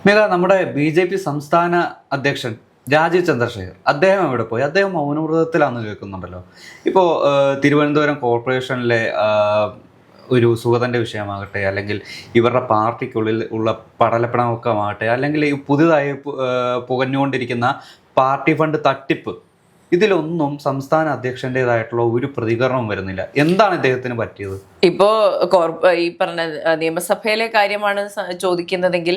മേഘ, നമ്മുടെ BJP സംസ്ഥാന അധ്യക്ഷൻ രാജീവ് ചന്ദ്രശേഖർ അദ്ദേഹം എവിടെ പോയി? അദ്ദേഹം മൗനവ്രതത്തിലാണെന്ന് കേൾക്കുന്നുണ്ടല്ലോ. ഇപ്പോൾ തിരുവനന്തപുരം കോർപ്പറേഷനിലെ ഒരു സുഗതൻ്റെ വിഷയമാകട്ടെ, അല്ലെങ്കിൽ ഇവരുടെ പാർട്ടിക്കുള്ളിൽ ഉള്ള പടലപ്പിണമൊക്കെ ആകട്ടെ, അല്ലെങ്കിൽ ഈ പുതുതായി പുകഞ്ഞുകൊണ്ടിരിക്കുന്ന പാർട്ടി ഫണ്ട് തട്ടിപ്പ്, ഇതിലൊന്നും സംസ്ഥാന അധ്യക്ഷൻ്റെതായിട്ടുള്ള ഒരു പ്രതികരണവും വരുന്നില്ല. എന്താണ് ഇദ്ദേഹത്തിന് പറ്റിയത്? ഇപ്പോ ഈ പറഞ്ഞ നിയമസഭയിലെ കാര്യമാണ് ചോദിക്കുന്നതെങ്കിൽ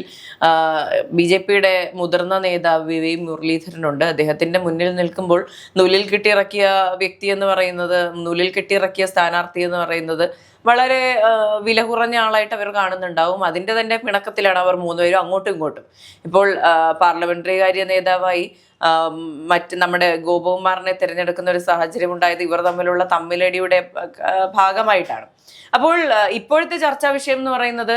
BJPയുടെ മുതിർന്ന നേതാവ് VV മുരളീധരനുണ്ട്. അദ്ദേഹത്തിന്റെ മുന്നിൽ നിൽക്കുമ്പോൾ നൂലിൽ കെട്ടിയിറക്കിയ വ്യക്തി എന്ന് പറയുന്നത്, നൂലിൽ കെട്ടിയിറക്കിയ സ്ഥാനാർത്ഥി എന്ന് പറയുന്നത് വളരെ വില കുറഞ്ഞ ആളായിട്ട് അവർ കാണുന്നുണ്ടാവും. അതിന്റെ തന്നെ പിണക്കത്തിലാണ് അവർ മൂന്നുപേരും അങ്ങോട്ടും ഇങ്ങോട്ടും. ഇപ്പോൾ പാർലമെന്ററി കാര്യ നേതാവായി നമ്മുടെ ഗോപകുമാറിനെ തിരഞ്ഞെടുക്കുന്ന ഒരു സാഹചര്യം ഉണ്ടായത് ഇവർ തമ്മിലുള്ള തമ്മിലടിയുടെ ഭാഗമായിട്ടാണ്. അപ്പോൾ ഇപ്പോഴത്തെ ചർച്ചാ വിഷയം എന്ന് പറയുന്നത്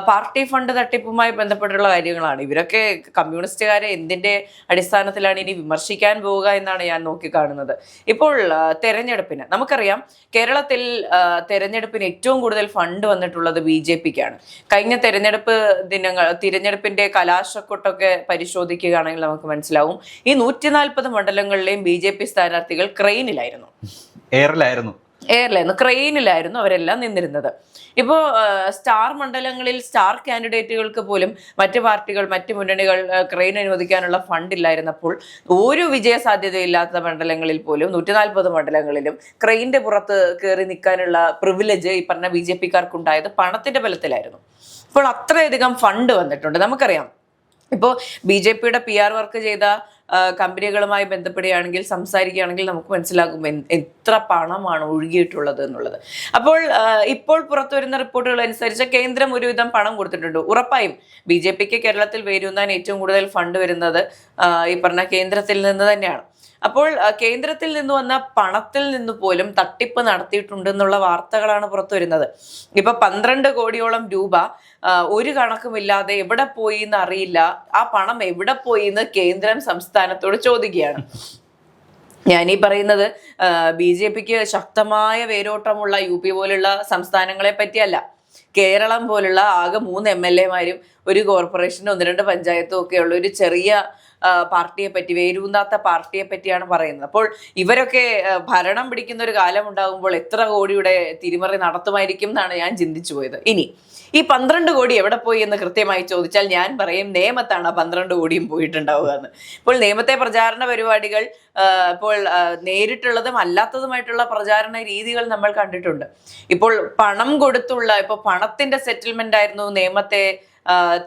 പാർട്ടി ഫണ്ട് തട്ടിപ്പുമായി ബന്ധപ്പെട്ടുള്ള കാര്യങ്ങളാണ്. ഇവരൊക്കെ കമ്മ്യൂണിസ്റ്റുകാരെ എന്തിന്റെ അടിസ്ഥാനത്തിലാണ് ഇനി വിമർശിക്കാൻ പോവുക എന്നാണ് ഞാൻ നോക്കിക്കാണുന്നത്. ഇപ്പോൾ തെരഞ്ഞെടുപ്പിന് നമുക്കറിയാം, കേരളത്തിൽ തെരഞ്ഞെടുപ്പിന് ഏറ്റവും കൂടുതൽ ഫണ്ട് വന്നിട്ടുള്ളത് BJPക്കാണ്. കഴിഞ്ഞ തിരഞ്ഞെടുപ്പിന്റെ കലാശക്കൊട്ടൊക്കെ പരിശോധിക്കുകയാണെങ്കിൽ നമുക്ക് മനസ്സിലാവും, ഈ 140 മണ്ഡലങ്ങളിലെയും BJP സ്ഥാനാർത്ഥികൾ ക്രെയിനിലായിരുന്നു, ക്രെയിനിലായിരുന്നു അവരെല്ലാം നിന്നിരുന്നത്. ഇപ്പോൾ സ്റ്റാർ മണ്ഡലങ്ങളിൽ സ്റ്റാർ കാൻഡിഡേറ്റുകൾക്ക് പോലും മറ്റ് പാർട്ടികൾ, മറ്റ് മുന്നണികൾ ക്രെയിൻ അനുവദിക്കാനുള്ള ഫണ്ട് ഇല്ലായിരുന്നപ്പോൾ ഒരു വിജയ സാധ്യതയില്ലാത്ത മണ്ഡലങ്ങളിൽ പോലും 140 മണ്ഡലങ്ങളിലും ക്രെയിൻ്റെ പുറത്ത് കയറി നിൽക്കാനുള്ള പ്രിവിലേജ് ഈ പറഞ്ഞ BJPക്കാർക്കുണ്ടായത് പണത്തിന്റെ ബലത്തിലായിരുന്നു. ഇപ്പോൾ അത്രയധികം ഫണ്ട് വന്നിട്ടുണ്ട്. നമുക്കറിയാം, ഇപ്പോൾ BJPയുടെ PR വർക്ക് ചെയ്ത കമ്പനികളുമായി ബന്ധപ്പെടുകയാണെങ്കിൽ, സംസാരിക്കുകയാണെങ്കിൽ നമുക്ക് മനസ്സിലാകും എത്ര പണമാണ് ഒഴുകിയിട്ടുള്ളത് എന്നുള്ളത്. അപ്പോൾ ഇപ്പോൾ പുറത്തു വരുന്ന റിപ്പോർട്ടുകൾ അനുസരിച്ച് കേന്ദ്രം ഒരുവിധം പണം കൊടുത്തിട്ടുണ്ട്. ഉറപ്പായും BJPക്ക് കേരളത്തിൽ വേരൂന്നാൻ ഏറ്റവും കൂടുതൽ ഫണ്ട് വരുന്നത് ഈ പറഞ്ഞ കേന്ദ്രത്തിൽ നിന്ന് തന്നെയാണ്. അപ്പോൾ കേന്ദ്രത്തിൽ നിന്ന് വന്ന പണത്തിൽ നിന്ന് പോലും തട്ടിപ്പ് നടത്തിയിട്ടുണ്ടെന്നുള്ള വാർത്തകളാണ് പുറത്തു വരുന്നത്. ഇപ്പൊ 12 കോടിയോളം രൂപ ഒരു കണക്കുമില്ലാതെ എവിടെ പോയി എന്ന് അറിയില്ല. ആ പണം എവിടെ പോയി എന്ന് കേന്ദ്രം സംസ്ഥാനത്തോട് ചോദിക്കുകയാണ്. ഞാനീ പറയുന്നത് BJPക്ക് ശക്തമായ വേരോട്ടമുള്ള UP പോലുള്ള സംസ്ഥാനങ്ങളെ പറ്റിയല്ല. കേരളം പോലുള്ള ആകെ 3 MLA-മാരും ഒരു കോർപ്പറേഷനും 1-2 പഞ്ചായത്തും ഒക്കെ ഉള്ള ഒരു ചെറിയ പാർട്ടിയെ പറ്റി, വേരൂന്നാത്ത പാർട്ടിയെ പറ്റിയാണ് പറയുന്നത്. അപ്പോൾ ഇവരൊക്കെ ഭരണം പിടിക്കുന്ന ഒരു കാലം ഉണ്ടാകുമ്പോൾ എത്ര കോടിയുടെ തിരിമറി നടത്തുമായിരിക്കും എന്നാണ് ഞാൻ ചിന്തിച്ചു പോയത്. ഇനി ഈ 12 കോടി എവിടെ പോയി എന്ന് കൃത്യമായി ചോദിച്ചാൽ ഞാൻ പറയും നേമത്താണ് 12 കോടിയും പോയിട്ടുണ്ടാവുക എന്ന്. ഇപ്പോൾ നേമത്തെ പ്രചാരണ പരിപാടികൾ ഇപ്പോൾ നേരിട്ടുള്ളതും അല്ലാത്തതുമായിട്ടുള്ള പ്രചാരണ രീതികൾ നമ്മൾ കണ്ടിട്ടുണ്ട്. ഇപ്പോൾ പണം കൊടുത്തുള്ള, ഇപ്പോൾ പണത്തിന്റെ സെറ്റിൽമെന്റ് ആയിരുന്നു നേമത്തെ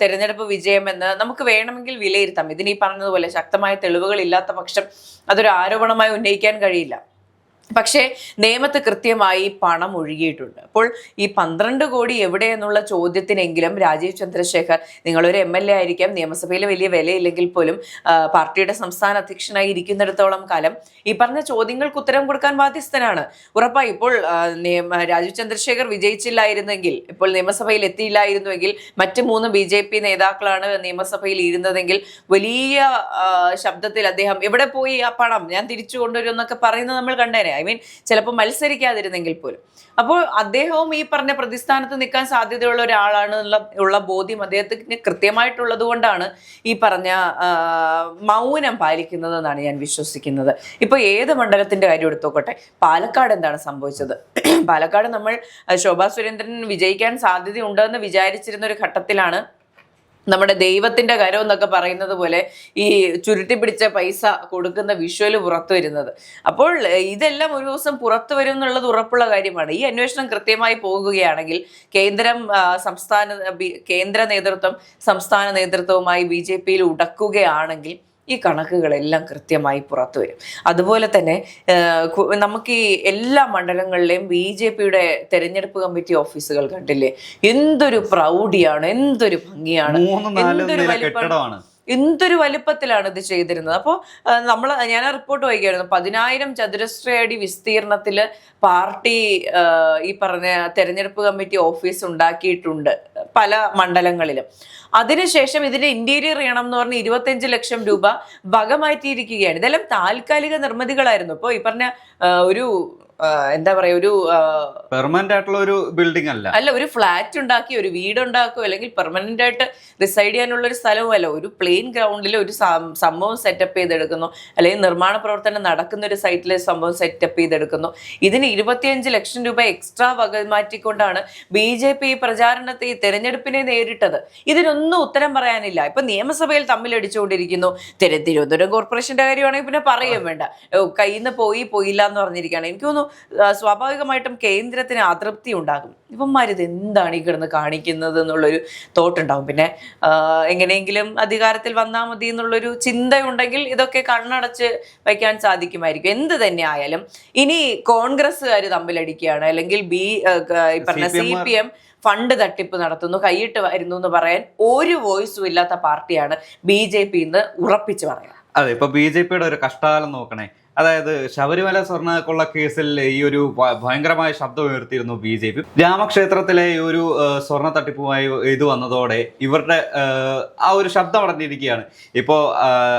തെരഞ്ഞെടുപ്പ് വിജയമെന്ന് നമുക്ക് വേണമെങ്കിൽ വിലയിരുത്താം. ഇതിനീ പറഞ്ഞതുപോലെ ശക്തമായ തെളിവുകൾ ഇല്ലാത്ത പക്ഷം അതൊരു ആരോപണമായി ഉന്നയിക്കാൻ കഴിയില്ല. പക്ഷേ നേമത്ത് കൃത്യമായി പണം ഒഴുകിയിട്ടുണ്ട്. അപ്പോൾ ഈ 12 കോടി എവിടെ എന്നുള്ള ചോദ്യത്തിനെങ്കിലും രാജീവ് ചന്ദ്രശേഖർ, നിങ്ങളൊരു MLA ആയിരിക്കാം, നിയമസഭയിൽ വലിയ വിലയില്ലെങ്കിൽ പോലും പാർട്ടിയുടെ സംസ്ഥാന അധ്യക്ഷനായി ഇരിക്കുന്നിടത്തോളം കാലം ഈ പറഞ്ഞ ചോദ്യങ്ങൾക്ക് ഉത്തരം കൊടുക്കാൻ ബാധ്യസ്ഥനാണ്. ഉറപ്പായി ഇപ്പോൾ രാജീവ് ചന്ദ്രശേഖർ വിജയിച്ചില്ലായിരുന്നെങ്കിൽ, ഇപ്പോൾ നിയമസഭയിൽ എത്തിയില്ലായിരുന്നുവെങ്കിൽ, മറ്റ് 3 BJP നേതാക്കളാണ് നിയമസഭയിൽ ഇരുന്നതെങ്കിൽ വലിയ ശബ്ദത്തിൽ അദ്ദേഹം എവിടെ പോയി ആ പണം, ഞാൻ തിരിച്ചു കൊണ്ടുവരും എന്നൊക്കെ പറയുന്നത് നമ്മൾ കണ്ടേനെ. ചിലപ്പോൾ മത്സരിക്കാതിരുന്നെങ്കിൽ പോലും. അപ്പോൾ അദ്ദേഹവും ഈ പറഞ്ഞ പ്രതിസ്ഥാനത്ത് നിൽക്കാൻ സാധ്യതയുള്ള ഒരാളാണ് ബോധ്യം അദ്ദേഹത്തിന് കൃത്യമായിട്ടുള്ളത് കൊണ്ടാണ് ഈ പറഞ്ഞ മൗനം പാലിക്കുന്നത് എന്നാണ് ഞാൻ വിശ്വസിക്കുന്നത്. ഇപ്പൊ ഏത് മണ്ഡലത്തിന്റെ കാര്യം എടുത്തോട്ടെ, പാലക്കാട് എന്താണ് സംഭവിച്ചത്? പാലക്കാട് നമ്മൾ ശോഭാ സുരേന്ദ്രൻ വിജയിക്കാൻ സാധ്യതയുണ്ടെന്ന് വിചാരിച്ചിരുന്ന ഒരു ഘട്ടത്തിലാണ് നമ്മുടെ ദൈവത്തിന്റെ കരം എന്നൊക്കെ പറയുന്നത് പോലെ ഈ ചുരുട്ടി പിടിച്ച പൈസ കൊടുക്കുന്ന വിഷ്വല് പുറത്തു വരുന്നത്. അപ്പോൾ ഇതെല്ലാം ഒരു ദിവസം പുറത്തു വരും എന്നുള്ളത് ഉറപ്പുള്ള കാര്യമാണ്. ഈ അന്വേഷണം കൃത്യമായി പോകുകയാണെങ്കിൽ കേന്ദ്ര നേതൃത്വം സംസ്ഥാന നേതൃത്വവുമായി BJPയിൽ ഉടക്കുകയാണെങ്കിൽ ഈ കണക്കുകളെല്ലാം കൃത്യമായി പുറത്തു വരും. അതുപോലെ തന്നെ നമുക്ക് ഈ എല്ലാ മണ്ഡലങ്ങളിലെയും BJPയുടെ തെരഞ്ഞെടുപ്പ് കമ്മിറ്റി ഓഫീസുകൾ കണ്ടില്ലേ, എന്തൊരു പ്രൗഢിയാണ്, എന്തൊരു ഭംഗിയാണ്, എന്തൊരു വലിപ്പത്തിലാണ് ഇത് ചെയ്തിരുന്നത്. അപ്പോൾ ഞാൻ ആ റിപ്പോർട്ട് വായിക്കായിരുന്നു. 10,000 ചതുരശ്ര അടി വിസ്തീർണത്തിൽ പാർട്ടി ഈ പറഞ്ഞ തെരഞ്ഞെടുപ്പ് കമ്മിറ്റി ഓഫീസ് ഉണ്ടാക്കിയിട്ടുണ്ട് പല മണ്ഡലങ്ങളിലും. അതിനുശേഷം ഇതിന്റെ ഇന്റീരിയർ ചെയ്യണം എന്ന് പറഞ്ഞ് 25 ലക്ഷം രൂപ വക മാറ്റിയിരിക്കുകയാണ്. ഇതെല്ലാം താൽക്കാലിക നിർമ്മിതികളായിരുന്നു. ഇപ്പോൾ ഈ പറഞ്ഞ ഒരു എന്താ പറയാ ഒരു പെർമനന്റ് ആയിട്ടുള്ള ഒരു ബിൽഡിംഗ് അല്ല, അല്ല ഒരു ഫ്ലാറ്റ് ഉണ്ടാക്കി ഒരു വീടുണ്ടാക്കുകയോ അല്ലെങ്കിൽ പെർമനന്റ് ആയിട്ട് റിസൈഡ് ചെയ്യാനുള്ള ഒരു സ്ഥലവും അല്ല. ഒരു പ്ലെയിൻ ഗ്രൗണ്ടിൽ ഒരു സംഭവം സെറ്റപ്പ് ചെയ്തെടുക്കുന്നു, അല്ലെങ്കിൽ നിർമ്മാണ പ്രവർത്തനം നടക്കുന്ന ഒരു സൈറ്റിൽ സംഭവം സെറ്റപ്പ് ചെയ്തെടുക്കുന്നു. ഇതിന് 25 ലക്ഷം രൂപ എക്സ്ട്രാ വക മാറ്റിക്കൊണ്ടാണ് BJP പ്രചാരണത്തെ ഈ തെരഞ്ഞെടുപ്പിനെ നേരിട്ടത്. ഇതിനൊന്നും ഉത്തരം പറയാനില്ല. ഇപ്പൊ നിയമസഭയിൽ തമ്മിലടിച്ചുകൊണ്ടിരിക്കുന്നു. തിരുവനന്തപുരം കോർപ്പറേഷന്റെ കാര്യമാണെങ്കിൽ പിന്നെ പറയുകയും വേണ്ട, കയ്യിൽ നിന്ന് പോയില്ല എന്ന് പറഞ്ഞിരിക്കുകയാണ്. എനിക്ക് തോന്നുന്നു സ്വാഭാവികമായിട്ടും കേന്ദ്രത്തിന് അതൃപ്തി ഉണ്ടാകും. ഇവന്മാരിത് എന്താണ് ഈ കിടന്ന് കാണിക്കുന്നത് എന്നുള്ളൊരു തോട്ടുണ്ടാവും. പിന്നെ എങ്ങനെയെങ്കിലും അധികാരത്തിൽ വന്നാൽ മതി എന്നുള്ളൊരു ചിന്തയുണ്ടെങ്കിൽ ഇതൊക്കെ കണ്ണടച്ച് വയ്ക്കാൻ സാധിക്കുമായിരിക്കും. എന്ത് തന്നെ ആയാലും ഇനി കോൺഗ്രസ്സുകാർ തമ്മിലടിക്കുകയാണ്, അല്ലെങ്കിൽ CPM ഫണ്ട് തട്ടിപ്പ് നടത്തുന്നു, കൈയിട്ട് വരുന്നു എന്ന് പറയാൻ ഒരു വോയിസും ഇല്ലാത്ത പാർട്ടിയാണ് BJP എന്ന് ഉറപ്പിച്ച് പറയാം. അതെ, ഇപ്പൊ BJPയുടെ ഒരു കഷ്ടകാലം നോക്കണേ. അതായത് ശബരിമല സ്വർണ്ണക്കൊള്ള കേസിൽ ഈ ഒരു ഭയങ്കരമായ ശബ്ദം ഉയർത്തിയിരുന്നു BJP. രാമക്ഷേത്രത്തിലെ ഈ ഒരു സ്വർണ്ണ തട്ടിപ്പുമായി ഇത് വന്നതോടെ ഇവരുടെ ആ ഒരു ശബ്ദം അടഞ്ഞിരിക്കുകയാണ്. ഇപ്പോ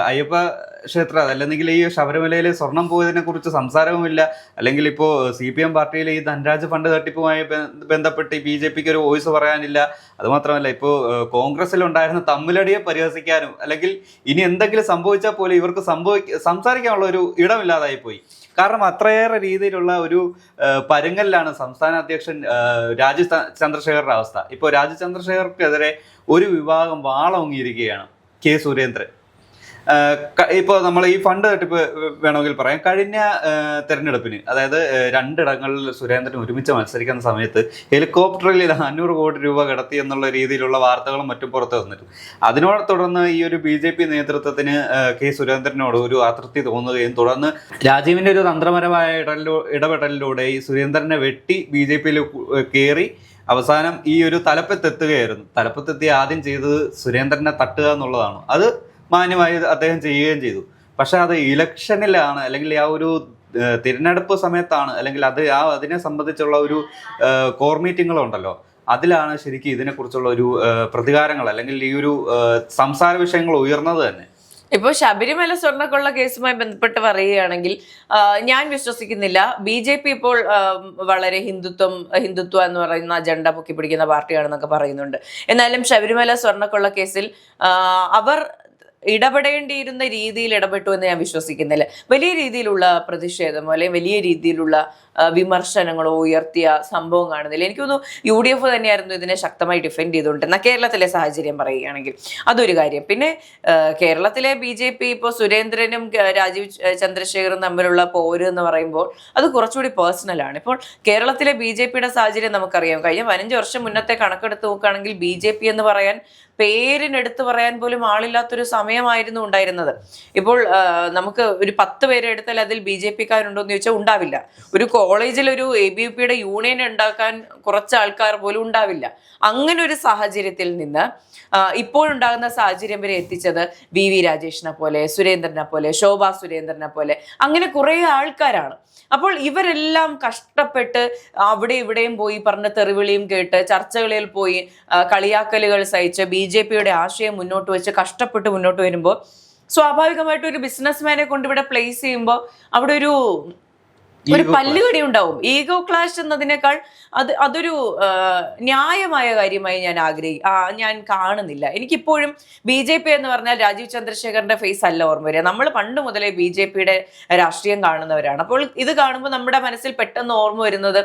അയ്യപ്പ ക്ഷേത്രം അല്ലെങ്കിൽ ഈ ശബരിമലയിൽ സ്വർണം പോയതിനെ കുറിച്ച് സംസാരവുമില്ല. അല്ലെങ്കിൽ ഇപ്പോൾ CPM പാർട്ടിയിൽ ഈ ധനരാജ് ഫണ്ട് തട്ടിപ്പുമായി ബന്ധപ്പെട്ട് BJPക്ക് ഒരു വോയിസ് പറയാനില്ല. അതുമാത്രമല്ല, ഇപ്പോൾ കോൺഗ്രസിലുണ്ടായിരുന്ന തമ്മിലടിയെ പരിഹസിക്കാനും അല്ലെങ്കിൽ ഇനി എന്തെങ്കിലും സംഭവിച്ചാൽ പോലും ഇവർക്ക് സംസാരിക്കാനുള്ള ഒരു ഇടമില്ലാതായി പോയി. കാരണം അത്രയേറെ രീതിയിലുള്ള ഒരു പരുങ്ങലിലാണ് സംസ്ഥാന അധ്യക്ഷൻ രാജീവ് ചന്ദ്രശേഖറുടെ അവസ്ഥ. ഇപ്പോൾ രാജീവ് ചന്ദ്രശേഖർക്കെതിരെ ഒരു വിഭാഗം വാളോങ്ങിയിരിക്കുകയാണ്. K. സുരേന്ദ്രൻ. ഇപ്പോൾ നമ്മൾ ഈ ഫണ്ട് തട്ടിപ്പ് വേണമെങ്കിൽ പറയാം. കഴിഞ്ഞ തെരഞ്ഞെടുപ്പിന്, അതായത് 2 ഇടങ്ങളിൽ സുരേന്ദ്രൻ ഒരുമിച്ച് മത്സരിക്കുന്ന സമയത്ത് ഹെലികോപ്റ്ററിൽ 500 കോടി രൂപ കടത്തി എന്നുള്ള രീതിയിലുള്ള വാർത്തകളും മറ്റും പുറത്തു വന്നിരുന്നു. അതിനോട് തുടർന്ന് ഈ ഒരു BJP നേതൃത്വത്തിന് K. സുരേന്ദ്രനോട് ഒരു അതൃപ്തി തോന്നുകയും തുടർന്ന് രാജീവിന്റെ ഒരു തന്ത്രപരമായ ഇടപെടലിലൂടെ ഈ സുരേന്ദ്രനെ വെട്ടി BJPയിൽ കയറി അവസാനം ഈ ഒരു തലപ്പത്തെത്തുകയായിരുന്നു. തലപ്പത്തെത്തി ആദ്യം ചെയ്തത് സുരേന്ദ്രനെ തട്ടുക എന്നുള്ളതാണ്. അത് മാന്യമായി അദ്ദേഹം ചെയ്യുകയും ചെയ്തു. പക്ഷെ അത് ഇലക്ഷനിലാണ്, അല്ലെങ്കിൽ ആ ഒരു തിരഞ്ഞെടുപ്പ് സമയത്താണ്, അല്ലെങ്കിൽ അതിനെ സംബന്ധിച്ചുള്ള ഒരു കോർ മീറ്റിങ്ങുകളുണ്ടല്ലോ, അതിലാണ് ശരിക്കും ഇതിനെക്കുറിച്ചുള്ള ഒരു പ്രതികാരങ്ങൾ അല്ലെങ്കിൽ ഈ ഒരു സംസാര വിഷയങ്ങൾ ഉയർന്നത് തന്നെ. ഇപ്പോൾ ശബരിമല സ്വർണ്ണക്കൊള്ള കേസുമായി ബന്ധപ്പെട്ട് പറയുകയാണെങ്കിൽ ഞാൻ വിശ്വസിക്കുന്നില്ല. BJP ഇപ്പോൾ വളരെ ഹിന്ദുത്വ എന്ന് പറയുന്ന അജണ്ട പൊക്കി പിടിക്കുന്ന പാർട്ടിയാണെന്നൊക്കെ പറയുന്നുണ്ട്. എന്നാലും ശബരിമല സ്വർണ്ണക്കൊള്ള കേസിൽ അവർ ഇടപെടേണ്ടിയിരുന്ന രീതിയിൽ ഇടപെട്ടു എന്ന് ഞാൻ വിശ്വസിക്കുന്നില്ല. വലിയ രീതിയിലുള്ള പ്രതിഷേധമോ അല്ലെങ്കിൽ വലിയ രീതിയിലുള്ള വിമർശനങ്ങളോ ഉയർത്തിയ സംഭവം കാണുന്നില്ല. എനിക്ക് തോന്നുന്നു UDF തന്നെയായിരുന്നു ഇതിനെ ശക്തമായി ഡിഫെൻഡ് ചെയ്തുകൊണ്ടിരുന്ന കേരളത്തിലെ സാഹചര്യം പറയുകയാണെങ്കിൽ. അതൊരു കാര്യം. പിന്നെ കേരളത്തിലെ BJP ഇപ്പോൾ സുരേന്ദ്രനും രാജീവ് ചന്ദ്രശേഖറും തമ്മിലുള്ള പോര് എന്ന് പറയുമ്പോൾ അത് കുറച്ചുകൂടി പേഴ്സണലാണ്. ഇപ്പോൾ കേരളത്തിലെ BJPയുടെ സാഹചര്യം നമുക്കറിയാം. കഴിഞ്ഞ 15 വർഷം മുന്നത്തെ കണക്കെടുത്ത് നോക്കുകയാണെങ്കിൽ BJP എന്ന് പറയാൻ, പേരിനെടുത്ത് പറയാൻ പോലും ആളില്ലാത്തൊരു സമയമായിരുന്നു ഉണ്ടായിരുന്നത്. ഇപ്പോൾ നമുക്ക് ഒരു 10 പേരെ എടുത്താൽ അതിൽ BJPക്കാരുണ്ടോ എന്ന് ചോദിച്ചാൽ ഉണ്ടാവില്ല. ഒരു കോളേജിൽ ഒരു ABVPയുടെ യൂണിയൻ ഉണ്ടാക്കാൻ കുറച്ച് ആൾക്കാർ പോലും ഉണ്ടാവില്ല. അങ്ങനെ ഒരു സാഹചര്യത്തിൽ നിന്ന് ഇപ്പോഴുണ്ടാകുന്ന സാഹചര്യം വരെ എത്തിച്ചത് VV രാജേഷിനെ പോലെ, സുരേന്ദ്രനെ പോലെ, ശോഭാ സുരേന്ദ്രനെ പോലെ അങ്ങനെ കുറേ ആൾക്കാരാണ്. അപ്പോൾ ഇവരെല്ലാം കഷ്ടപ്പെട്ട് അവിടെ ഇവിടെയും പോയി പറഞ്ഞ തെറിവിളിയും കേട്ട് ചർച്ചകളിൽ പോയി കളിയാക്കലുകൾ സഹിച്ച് BJPയുടെ ആശയം മുന്നോട്ട് വെച്ച് കഷ്ടപ്പെട്ട് മുന്നോട്ട് വരുമ്പോൾ സ്വാഭാവികമായിട്ടും ഒരു ബിസിനസ്മാനെ കൊണ്ട് ഇവിടെ പ്ലേസ് ചെയ്യുമ്പോൾ അവിടെ ഒരു പല്ലുകടി ഉണ്ടാവും. ഈഗോ ക്ലാഷ് എന്നതിനേക്കാൾ അതൊരു ന്യായമായ കാര്യമായി ഞാൻ കാണുന്നില്ല. എനിക്കിപ്പോഴും BJP എന്ന് പറഞ്ഞാൽ രാജീവ് ചന്ദ്രശേഖറിന്റെ ഫേസ് അല്ല ഓർമ്മ വരിക. നമ്മൾ പണ്ട് മുതലേ BJPയുടെ രാഷ്ട്രീയം കാണുന്നവരാണ്. അപ്പോൾ ഇത് കാണുമ്പോൾ നമ്മുടെ മനസ്സിൽ പെട്ടെന്ന് ഓർമ്മ വരുന്നത്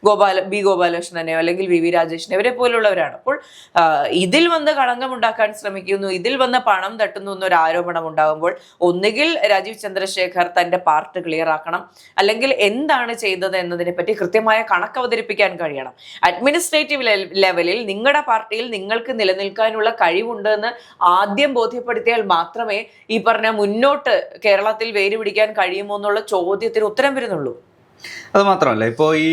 ഗോപാലകൃഷ്ണനെയോ അല്ലെങ്കിൽ VV രാജേഷിനെ ഇവരെ പോലുള്ളവരാണ്. അപ്പോൾ ഇതിൽ വന്ന് കളങ്കമുണ്ടാക്കാൻ ശ്രമിക്കുന്നു, ഇതിൽ വന്ന് പണം തട്ടുന്നു എന്നൊരു ആരോപണം ഉണ്ടാകുമ്പോൾ ഒന്നുകിൽ രാജീവ് ചന്ദ്രശേഖർ തന്റെ പാർട്ട് ക്ലിയർ ആക്കണം, അല്ലെങ്കിൽ എന്താണ് ചെയ്തത് എന്നതിനെ പറ്റി കൃത്യമായ കണക്ക് അവതരിപ്പിക്കാൻ കഴിയണം. അഡ്മിനിസ്ട്രേറ്റീവ് ലെവലിൽ നിങ്ങളുടെ പാർട്ടിയിൽ നിങ്ങൾക്ക് നിലനിൽക്കാനുള്ള കഴിവുണ്ട് എന്ന് ആദ്യം ബോധ്യപ്പെടുത്തിയാൽ മാത്രമേ ഈ പറഞ്ഞ മുന്നോട്ട് കേരളത്തിൽ വേര് പിടിക്കാൻ കഴിയുമോ എന്നുള്ള ചോദ്യത്തിന് ഉത്തരം വരുന്നുള്ളൂ. അത് മാത്രമല്ല, ഇപ്പോൾ ഈ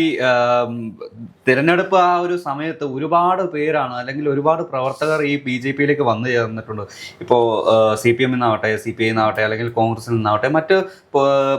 തിരഞ്ഞെടുപ്പ് ആ ഒരു സമയത്ത് ഒരുപാട് പേരാണ് അല്ലെങ്കിൽ ഒരുപാട് പ്രവർത്തകർ ഈ BJPയിലേക്ക് വന്നു ചേർന്നിട്ടുണ്ട്. ഇപ്പോൾ CPM നിന്നാവട്ടെ, CPI നിന്നാവട്ടെ, അല്ലെങ്കിൽ കോൺഗ്രസിൽ നിന്നാവട്ടെ, മറ്റ്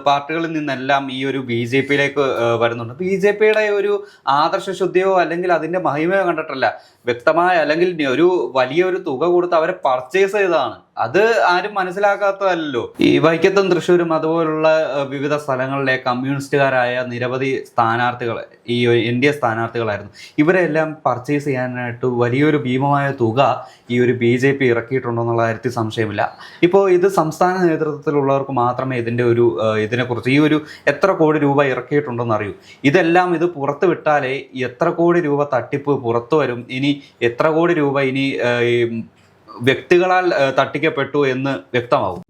പാർട്ടികളിൽ നിന്നെല്ലാം ഈ ഒരു BJPയിലേക്ക് വരുന്നുണ്ട്. BJPയുടെ ഒരു ആദർശശുദ്ധിയോ അല്ലെങ്കിൽ അതിൻ്റെ മഹിമയോ കണ്ടിട്ടല്ല, വ്യക്തമായ അല്ലെങ്കിൽ ഒരു വലിയൊരു തുക കൊടുത്ത് അവരെ പർച്ചേസ് ചെയ്തതാണ്. അത് ആരും മനസ്സിലാക്കാത്തതല്ലോ. ഈ വൈക്കത്തും തൃശ്ശൂരും അതുപോലുള്ള വിവിധ സ്ഥലങ്ങളിലെ കമ്മ്യൂണിസ്റ്റുകാരായ നിരവധി സ്ഥാനാർത്ഥികൾ ഈ NDA സ്ഥാനാർത്ഥികളായിരുന്നു. ഇവരെല്ലാം പർച്ചേസ് ചെയ്യാനായിട്ട് വലിയൊരു ഭീമമായ തുക ഈ ഒരു BJP ഇറക്കിയിട്ടുണ്ടെന്നുള്ള കാര്യത്തിൽ സംശയമില്ല. ഇപ്പോൾ ഇത് സംസ്ഥാന നേതൃത്വത്തിലുള്ളവർക്ക് മാത്രമേ ഇതിനെക്കുറിച്ച് ഈ ഒരു എത്ര കോടി രൂപ ഇറക്കിയിട്ടുണ്ടെന്ന് അറിയൂ. ഇതെല്ലാം ഇത് പുറത്തു വിട്ടാലേ എത്ര കോടി രൂപ തട്ടിപ്പ് പുറത്തു വരും, ഇനി എത്ര കോടി രൂപ ഇനി വ്യക്തികളാൽ തട്ടിക്കപ്പെട്ടു എന്ന് വ്യക്തമാവും.